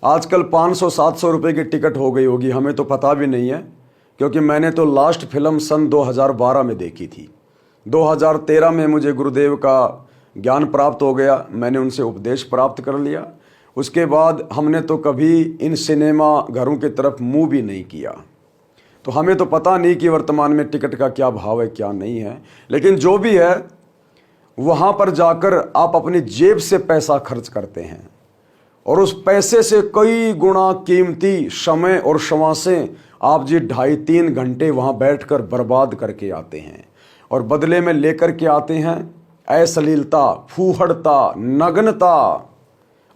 आजकल 500-700 रुपये की टिकट हो गई होगी, हमें तो पता भी नहीं है, क्योंकि मैंने तो लास्ट फिल्म सन 2012 में देखी थी। 2013 में मुझे गुरुदेव का ज्ञान प्राप्त हो गया, मैंने उनसे उपदेश प्राप्त कर लिया। उसके बाद हमने तो कभी इन सिनेमा घरों की तरफ मुंह भी नहीं किया, तो हमें तो पता नहीं कि वर्तमान में टिकट का क्या भाव है क्या नहीं है। लेकिन जो भी है, वहाँ पर जाकर आप अपनी जेब से पैसा खर्च करते हैं और उस पैसे से कई गुना कीमती समय और श्वासें आप जी 2.5-3 घंटे वहाँ बैठकर बर्बाद करके आते हैं और बदले में लेकर के आते हैं अश्लीलता, फूहड़ता, नग्नता,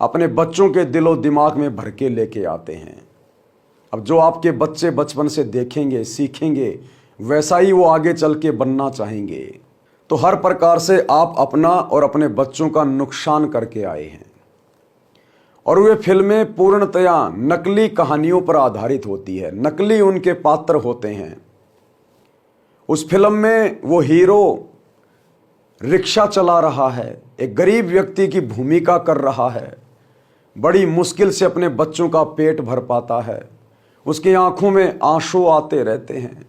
अपने बच्चों के दिलो दिमाग में भर के लेके आते हैं। अब जो आपके बच्चे बचपन से देखेंगे, सीखेंगे, वैसा ही वो आगे चल के बनना चाहेंगे। तो हर प्रकार से आप अपना और अपने बच्चों का नुकसान करके आए हैं। और वे फिल्में पूर्णतया नकली कहानियों पर आधारित होती है, नकली उनके पात्र होते हैं। उस फिल्म में वो हीरो रिक्शा चला रहा है, एक गरीब व्यक्ति की भूमिका कर रहा है, बड़ी मुश्किल से अपने बच्चों का पेट भर पाता है, उसकी आंखों में आंसू आते रहते हैं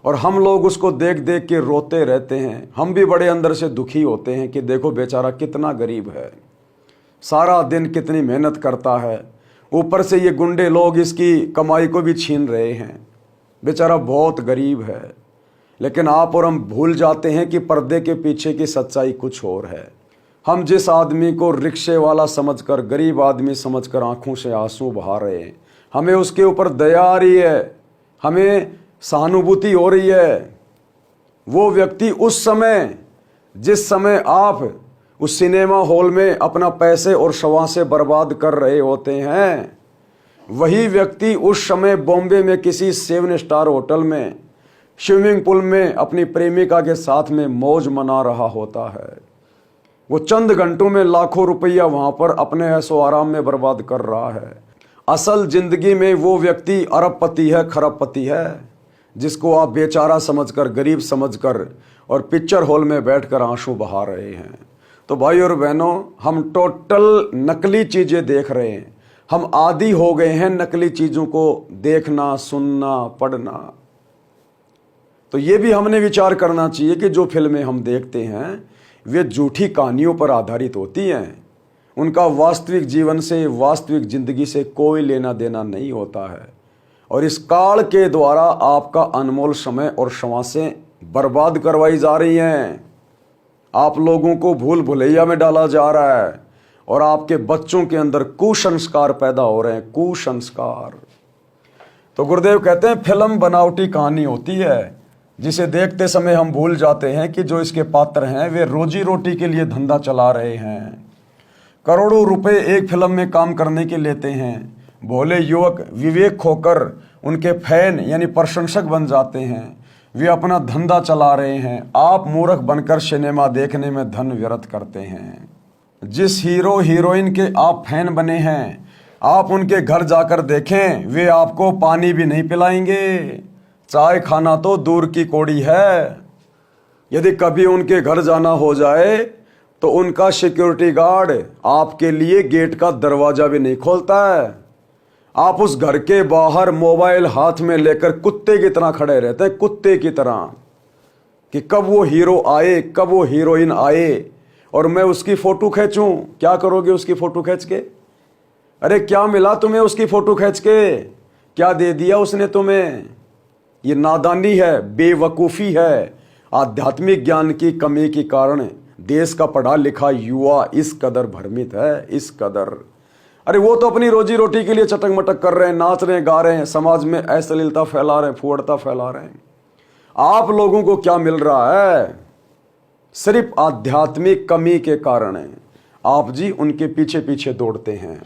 और हम लोग उसको देख देख के रोते रहते हैं। हम भी बड़े अंदर से दुखी होते हैं कि देखो बेचारा कितना गरीब है, सारा दिन कितनी मेहनत करता है, ऊपर से ये गुंडे लोग इसकी कमाई को भी छीन रहे हैं, बेचारा बहुत गरीब है। लेकिन आप और हम भूल जाते हैं कि पर्दे के पीछे की सच्चाई कुछ और है। हम जिस आदमी को रिक्शे वाला समझकर, गरीब आदमी समझकर आंखों से आंसू बहा रहे हैं, हमें उसके ऊपर दया आ रही है, हमें सहानुभूति हो रही है। वो व्यक्ति उस समय, जिस समय आप उस सिनेमा हॉल में अपना पैसे और श्वासें बर्बाद कर रहे होते हैं, वही व्यक्ति उस समय बॉम्बे में किसी 7 स्टार होटल में स्विमिंग पूल में अपनी प्रेमिका के साथ में मौज मना रहा होता है। वो चंद घंटों में लाखों रुपया वहां पर अपने ऐशो आराम में बर्बाद कर रहा है। असल जिंदगी में वो व्यक्ति अरबपति है, खरबपति है, जिसको आप बेचारा समझकर, गरीब समझकर और पिक्चर हॉल में बैठकर आंसू बहा रहे हैं। तो भाई और बहनों, हम टोटल नकली चीज़ें देख रहे हैं। हम आदी हो गए हैं नकली चीज़ों को देखना, सुनना, पढ़ना। तो ये भी हमने विचार करना चाहिए कि जो फिल्में हम देखते हैं वे झूठी कहानियों पर आधारित होती हैं, उनका वास्तविक जीवन से, वास्तविक ज़िंदगी से कोई लेना देना नहीं होता है। और इस काल के द्वारा आपका अनमोल समय और श्वासें बर्बाद करवाई जा रही हैं। आप लोगों को भूल भुलैया में डाला जा रहा है और आपके बच्चों के अंदर कुसंस्कार पैदा हो रहे हैं, कुसंस्कार। तो गुरुदेव कहते हैं फिल्म बनावटी कहानी होती है, जिसे देखते समय हम भूल जाते हैं कि जो इसके पात्र हैं वे रोजी रोटी के लिए धंधा चला रहे हैं। करोड़ों रुपए एक फिल्म में काम करने के लेते हैं। भोले युवक विवेक खोकर उनके फैन यानी प्रशंसक बन जाते हैं। वे अपना धंधा चला रहे हैं। आप मूर्ख बनकर सिनेमा देखने में धन व्यर्थ करते हैं। जिस हीरो हीरोइन के आप फैन बने हैं, आप उनके घर जाकर देखें, वे आपको पानी भी नहीं पिलाएंगे, चाय खाना तो दूर की कौड़ी है। यदि कभी उनके घर जाना हो जाए तो उनका सिक्योरिटी गार्ड आपके लिए गेट का दरवाजा भी नहीं खोलता है। आप उस घर के बाहर मोबाइल हाथ में लेकर कुत्ते की तरह खड़े रहते हैं, कुत्ते की तरह, कि कब वो हीरो आए, कब वो हीरोइन आए और मैं उसकी फोटो खींचूं। क्या करोगे उसकी फोटो खींच के? अरे क्या मिला तुम्हें उसकी फोटो खींच के? क्या दे दिया उसने तुम्हें? ये नादानी है, बेवकूफ़ी है। आध्यात्मिक ज्ञान की कमी के कारण देश का पढ़ा लिखा युवा इस कदर भ्रमित है, इस कदर। अरे वो तो अपनी रोजी रोटी के लिए चटक मटक कर रहे हैं, नाच रहे हैं, गा रहे हैं, समाज में अश्लीलता फैला रहे हैं, फुहड़ता फैला रहे हैं। आप लोगों को क्या मिल रहा है? सिर्फ आध्यात्मिक कमी के कारण आप जी उनके पीछे पीछे दौड़ते हैं।